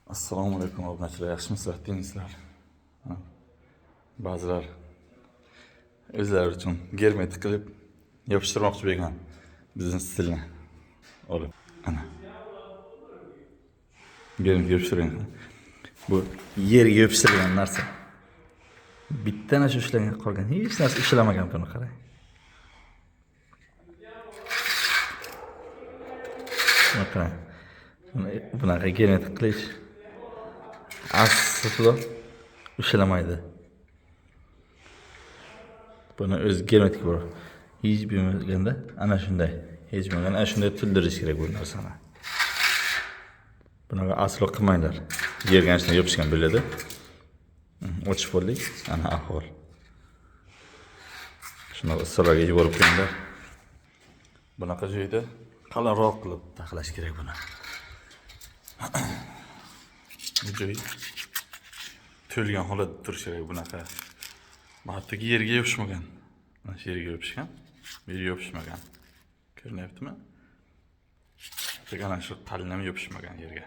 Assalomu alaykum obunachilar, yaxshimisizlar, tinchsizlar? Ba'zilar o'zlari uchun germetik qilib yopishtirmoqchi bo'lgan biznes stilni olib. Ana. Germetik yopishtirgan. Bu yerga yopishtirilgan narsa. Bitta narsa ishlangan qolgan, hech narsa ishlamagan buni qarang. Qarang. Bunaqa germetik qilish aslo ishlamaydi. Buni o'zi germetik bor. Hech bo'lmaganda ana shunday. Hech bo'lmaganda ana shunday tildirish kerak bu narsani. Bunaqa aslo qilmanglar. Yerga shunday yopishgan bo'ladi. Ochib bo'ldik. Ana ahvol. Shuni issiqlarga yuborib qo'yinglar. Bunaqa joyda qalinroq qilib taxlash kerak buni. Bu joy to'lgan holatda turishi kerak bunaqa. Hattoki yerga yopishmagan. Mana shu yerga yopishgan. Bu yerga yopishmagan. Ko'rinyaptimi? Tek ana shu tallam yopishmagan yerga.